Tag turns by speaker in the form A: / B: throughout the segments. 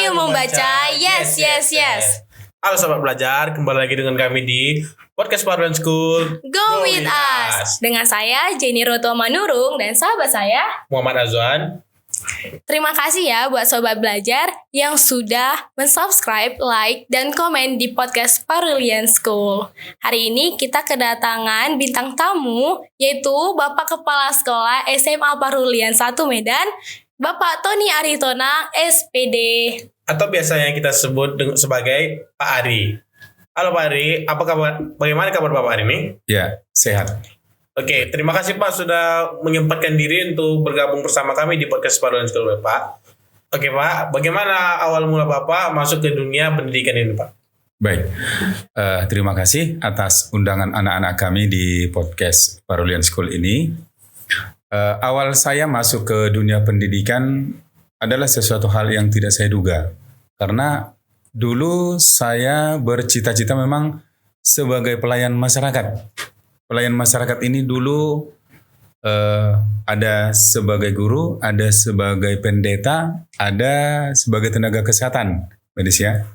A: Ayo membaca, yes.
B: Halo sahabat belajar, kembali lagi dengan kami di Podcast Parolean School.
A: Go with us. Dengan saya Jenny Roto Manurung dan sahabat saya
B: Muhammad Azwan.
A: Terima kasih ya buat sobat belajar yang sudah mensubscribe, like, dan komen di Podcast Parolean School. Hari ini kita kedatangan bintang tamu, yaitu Bapak Kepala Sekolah SMA Parolean 1 Medan, Bapak Tony Aritona, SPD.
B: Atau biasanya kita sebut sebagai Pak Ari. Halo Pak Ari, apa kabar? Bagaimana kabar Bapak hari ini?
C: Ya, sehat.
B: Oke, terima kasih Pak sudah menyempatkan diri untuk bergabung bersama kami di Podcast Parolean School Pak. Oke Pak, bagaimana awal mula Bapak masuk ke dunia pendidikan ini Pak?
C: Baik, terima kasih atas undangan anak-anak kami di Podcast Parolean School ini. Awal saya masuk ke dunia pendidikan adalah sesuatu hal yang tidak saya duga. Karena dulu saya bercita-cita memang sebagai pelayan masyarakat. Pelayan masyarakat ini dulu ada sebagai guru, ada sebagai pendeta, ada sebagai tenaga kesehatan medis ya.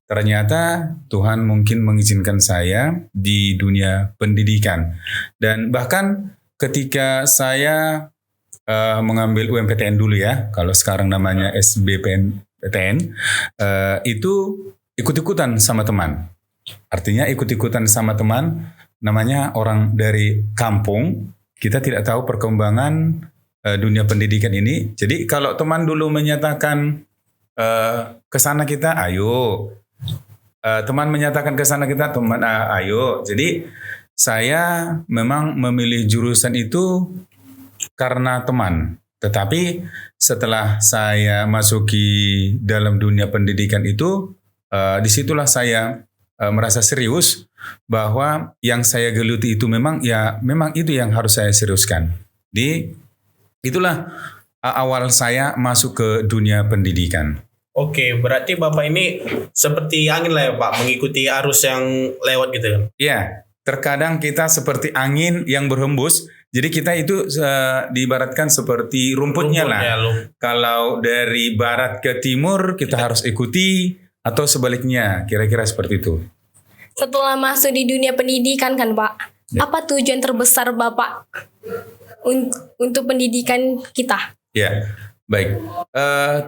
C: Ternyata Tuhan mungkin mengizinkan saya di dunia pendidikan. Dan bahkan ketika saya mengambil UMPTN dulu ya, kalau sekarang namanya SBMPTN, itu ikut-ikutan sama teman. Artinya ikut-ikutan sama teman, namanya orang dari kampung, kita tidak tahu perkembangan dunia pendidikan ini. Jadi kalau teman dulu menyatakan ke sana kita, ayo. Teman menyatakan ke sana kita, teman ayo. Jadi saya memang memilih jurusan itu karena teman. Tetapi setelah saya masuki dalam dunia pendidikan itu, disitulah saya merasa serius bahwa yang saya geluti itu memang itu yang harus saya seriuskan. Itulah awal saya masuk ke dunia pendidikan.
B: Oke, berarti Bapak ini seperti angin lah ya Pak, mengikuti arus yang lewat gitu kan?
C: Iya, terkadang kita seperti angin yang berhembus. Jadi kita itu diibaratkan seperti rumputnya lah. Kalau dari barat ke timur kita harus ikuti atau sebaliknya, kira-kira seperti itu.
A: Setelah masuk di dunia pendidikan kan Pak, apa tujuan terbesar Bapak untuk pendidikan kita?
C: Ya, baik.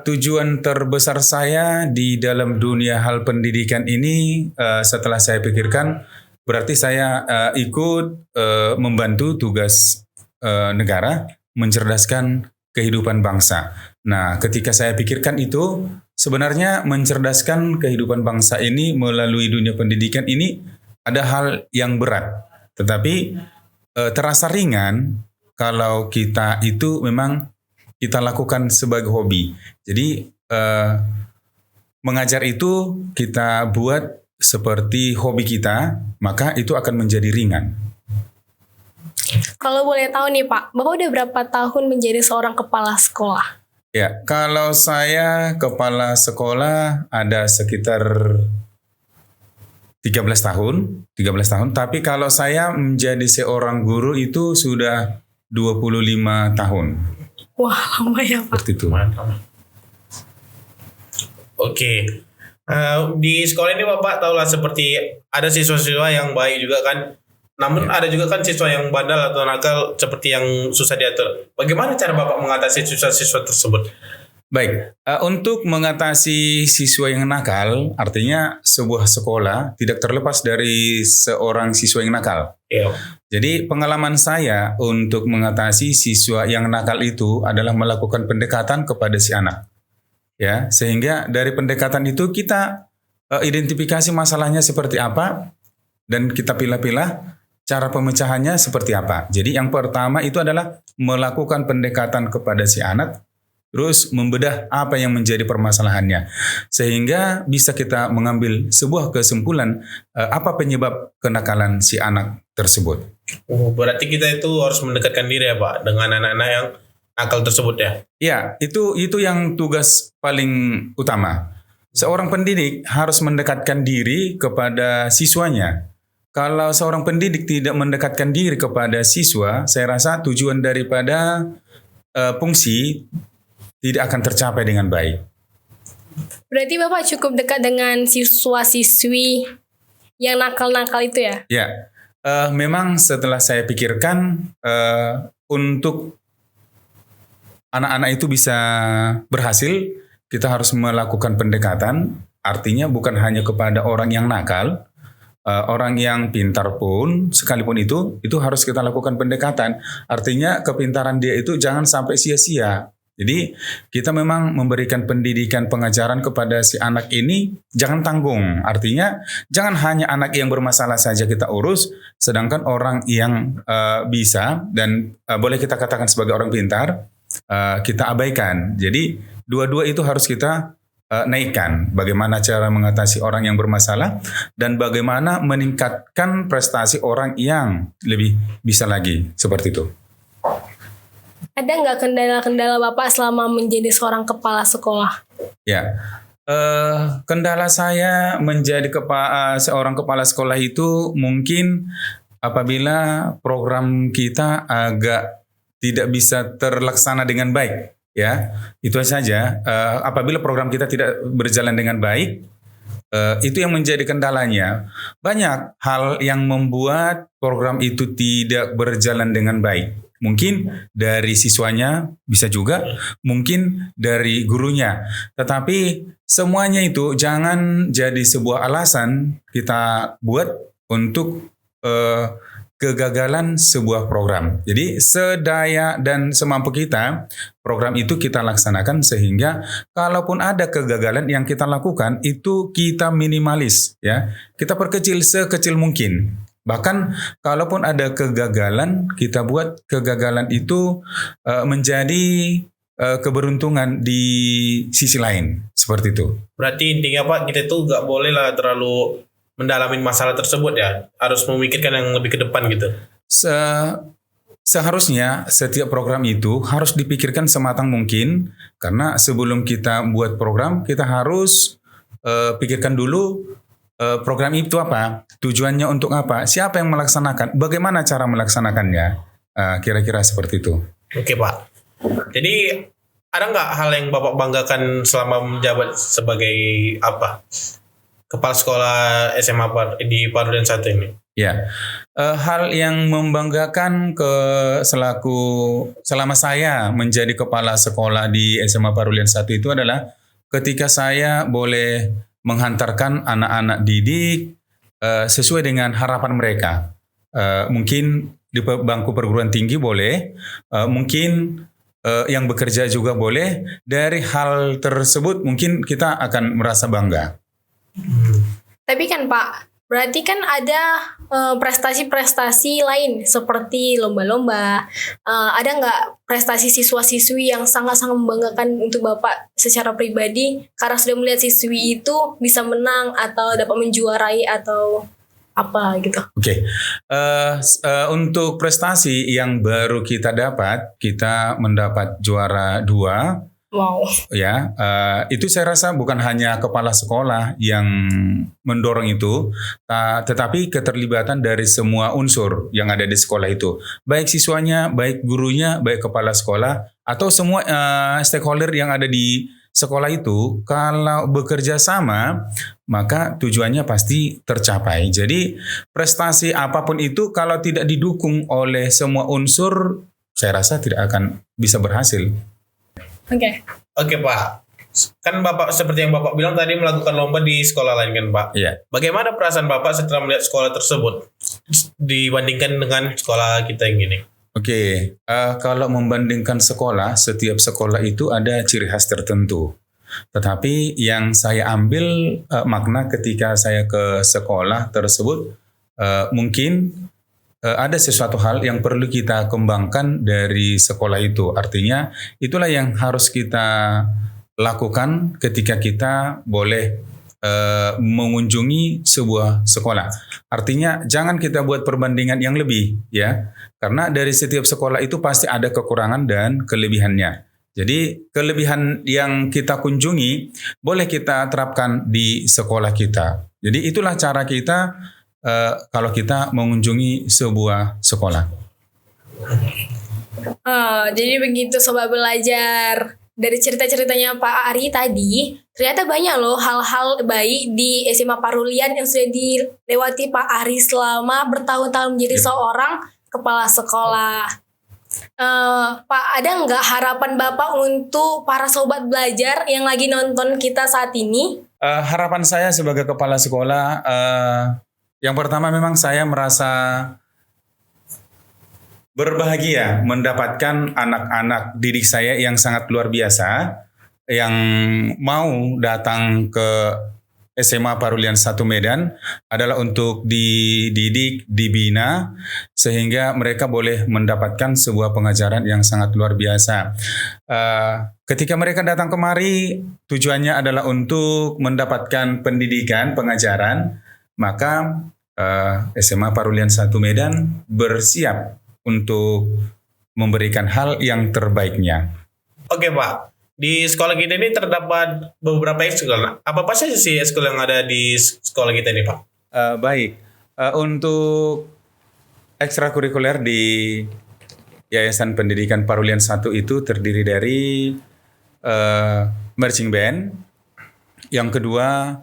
C: Tujuan terbesar saya di dalam dunia hal pendidikan ini setelah saya pikirkan, berarti saya ikut membantu tugas negara mencerdaskan kehidupan bangsa. Nah, ketika saya pikirkan itu, sebenarnya mencerdaskan kehidupan bangsa ini melalui dunia pendidikan ini ada hal yang berat. Tetapi terasa ringan kalau kita itu memang kita lakukan sebagai hobi. Jadi mengajar itu kita buat seperti hobi kita, maka itu akan menjadi ringan.
A: Kalau boleh tahu nih Pak, Bapak udah berapa tahun menjadi seorang kepala sekolah?
C: Ya, kalau saya kepala sekolah ada sekitar 13 tahun. Tapi kalau saya menjadi seorang guru itu sudah 25 tahun.
A: Wah, lama ya Pak.
C: Seperti itu.
B: Oke. Di sekolah ini Bapak tahulah seperti ada siswa-siswa yang baik juga kan. Namun ada juga kan siswa yang bandel atau nakal seperti yang susah diatur. Bagaimana cara Bapak mengatasi siswa-siswa tersebut?
C: Baik, untuk mengatasi siswa yang nakal, artinya sebuah sekolah tidak terlepas dari seorang siswa yang nakal.
B: Iya.
C: Jadi pengalaman saya untuk mengatasi siswa yang nakal itu adalah melakukan pendekatan kepada si anak. Ya, sehingga dari pendekatan itu kita identifikasi masalahnya seperti apa dan kita pilah-pilah cara pemecahannya seperti apa. Jadi yang pertama itu adalah melakukan pendekatan kepada si anak, terus membedah apa yang menjadi permasalahannya. Sehingga bisa kita mengambil sebuah kesimpulan apa penyebab kenakalan si anak tersebut.
B: Oh, berarti kita itu harus mendekatkan diri ya Pak dengan anak-anak yang nakal tersebut ya?
C: Ya, itu yang tugas paling utama. Seorang pendidik harus mendekatkan diri kepada siswanya. Kalau seorang pendidik tidak mendekatkan diri kepada siswa, saya rasa tujuan daripada fungsi tidak akan tercapai dengan baik.
A: Berarti Bapak cukup dekat dengan siswa-siswi yang nakal-nakal itu ya?
C: Ya, memang setelah saya pikirkan untuk anak-anak itu bisa berhasil, kita harus melakukan pendekatan. Artinya bukan hanya kepada orang yang nakal, orang yang pintar pun sekalipun itu harus kita lakukan pendekatan. Artinya kepintaran dia itu jangan sampai sia-sia. Jadi kita memang memberikan pendidikan pengajaran kepada si anak ini jangan tanggung. Artinya jangan hanya anak yang bermasalah saja kita urus, sedangkan orang yang bisa dan boleh kita katakan sebagai orang pintar kita abaikan. Jadi dua-dua itu harus kita naikkan. Bagaimana cara mengatasi orang yang bermasalah dan bagaimana meningkatkan prestasi orang yang lebih bisa lagi. Seperti itu.
A: Ada nggak kendala-kendala Bapak selama menjadi seorang kepala sekolah?
C: Ya, kendala saya menjadi seorang kepala sekolah itu mungkin apabila program kita agak tidak bisa terlaksana dengan baik. Ya, itu saja. Apabila program kita tidak berjalan dengan baik, itu yang menjadi kendalanya. Banyak hal yang membuat program itu tidak berjalan dengan baik. Mungkin dari siswanya, bisa juga mungkin dari gurunya. Tetapi semuanya itu jangan jadi sebuah alasan kita buat untuk kegagalan sebuah program. Jadi sedaya dan semampu kita, program itu kita laksanakan sehingga kalaupun ada kegagalan yang kita lakukan itu kita minimalis, ya. Kita perkecil sekecil mungkin. Bahkan kalaupun ada kegagalan, kita buat kegagalan itu menjadi keberuntungan di sisi lain. Seperti itu.
B: Berarti intinya Pak, kita tuh nggak boleh lah terlalu mendalami masalah tersebut ya. Harus memikirkan yang lebih ke depan gitu.
C: Seharusnya setiap program itu harus dipikirkan sematang mungkin. Karena sebelum kita buat program, kita harus pikirkan dulu program itu apa, tujuannya untuk apa, siapa yang melaksanakan, bagaimana cara melaksanakannya, kira-kira seperti itu.
B: Oke Pak. Jadi ada nggak hal yang Bapak banggakan selama menjabat sebagai apa? Kepala sekolah SMA di Parulian 1 ini?
C: Ya, hal yang membanggakan selama saya menjadi kepala sekolah di SMA Parulian 1 itu adalah ketika saya boleh menghantarkan anak-anak didik sesuai dengan harapan mereka. Mungkin di bangku perguruan tinggi boleh, mungkin yang bekerja juga boleh. Dari hal tersebut mungkin kita akan merasa bangga.
A: Tapi kan Pak, berarti kan ada prestasi-prestasi lain seperti lomba-lomba. Ada nggak prestasi siswa-siswi yang sangat-sangat membanggakan untuk Bapak secara pribadi karena sudah melihat siswi itu bisa menang atau dapat menjuarai atau apa gitu?
C: Oke. Untuk prestasi yang baru kita dapat, kita mendapat juara 2.
A: Wow.
C: Ya, itu saya rasa bukan hanya kepala sekolah yang mendorong itu, tetapi keterlibatan dari semua unsur yang ada di sekolah itu, baik siswanya, baik gurunya, baik kepala sekolah, atau semua stakeholder yang ada di sekolah itu, kalau bekerja sama, maka tujuannya pasti tercapai. Jadi prestasi apapun itu kalau tidak didukung oleh semua unsur, saya rasa tidak akan bisa berhasil.
B: Oke Pak. Kan Bapak seperti yang Bapak bilang tadi melakukan lomba di sekolah lain kan Pak?
C: Iya.
B: Bagaimana perasaan Bapak setelah melihat sekolah tersebut dibandingkan dengan sekolah kita yang ini?
C: Oke, kalau membandingkan sekolah, setiap sekolah itu ada ciri khas tertentu. Tetapi yang saya ambil makna ketika saya ke sekolah tersebut, mungkin ada sesuatu hal yang perlu kita kembangkan dari sekolah itu. Artinya itulah yang harus kita lakukan ketika kita boleh mengunjungi sebuah sekolah. Artinya jangan kita buat perbandingan yang lebih, ya. Karena dari setiap sekolah itu pasti ada kekurangan dan kelebihannya. Jadi kelebihan yang kita kunjungi boleh kita terapkan di sekolah kita. Jadi itulah cara kita kalau kita mengunjungi sebuah sekolah.
A: Jadi begitu Sobat Belajar. dari cerita-ceritanya Pak Ari tadi, ternyata banyak loh hal-hal baik di SMA Parulian yang sudah dilewati Pak Ari selama bertahun-tahun menjadi seorang kepala sekolah. Pak, ada nggak harapan Bapak untuk para sobat belajar yang lagi nonton kita saat ini?
C: Harapan saya sebagai kepala sekolah, yang pertama memang saya merasa berbahagia mendapatkan anak-anak didik saya yang sangat luar biasa, yang mau datang ke SMA Parulian 1 Medan adalah untuk dididik, dibina, sehingga mereka boleh mendapatkan sebuah pengajaran yang sangat luar biasa. Ketika mereka datang kemari, tujuannya adalah untuk mendapatkan pendidikan, pengajaran, maka SMA Parulian 1 Medan bersiap untuk memberikan hal yang terbaiknya.
B: Oke Pak, di sekolah kita ini terdapat beberapa ekskul. Apa saja sih ekskul yang ada di sekolah kita ini Pak?
C: Baik, untuk ekstrakurikuler di Yayasan Pendidikan Parulian 1 itu terdiri dari marching band, yang kedua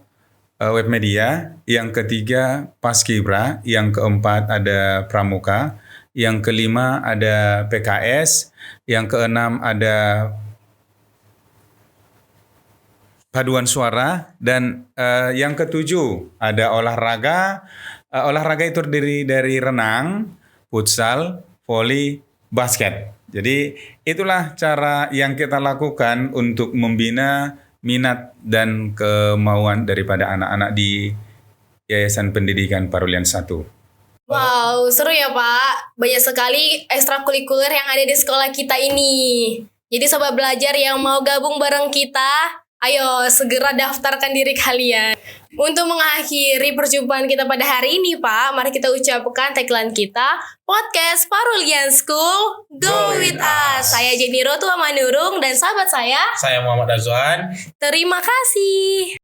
C: web media, yang ketiga paskibra, yang keempat ada pramuka, yang kelima ada PKS, yang keenam ada paduan suara, dan yang ketujuh ada olahraga. Olahraga itu terdiri dari renang, futsal, voli, basket. Jadi itulah cara yang kita lakukan untuk membina minat dan kemauan daripada anak-anak di Yayasan Pendidikan Parulian 1.
A: Wow, seru ya Pak. Banyak sekali ekstrakurikuler yang ada di sekolah kita ini. Jadi sobat belajar yang mau gabung bareng kita, ayo segera daftarkan diri kalian. Untuk mengakhiri perjumpaan kita pada hari ini Pak, mari kita ucapkan tagline kita, Podcast Parulian School, Go with us. Saya Jenny Rotua Manurung dan sahabat saya
B: Saya Muhammad Azwan.
A: Terima kasih.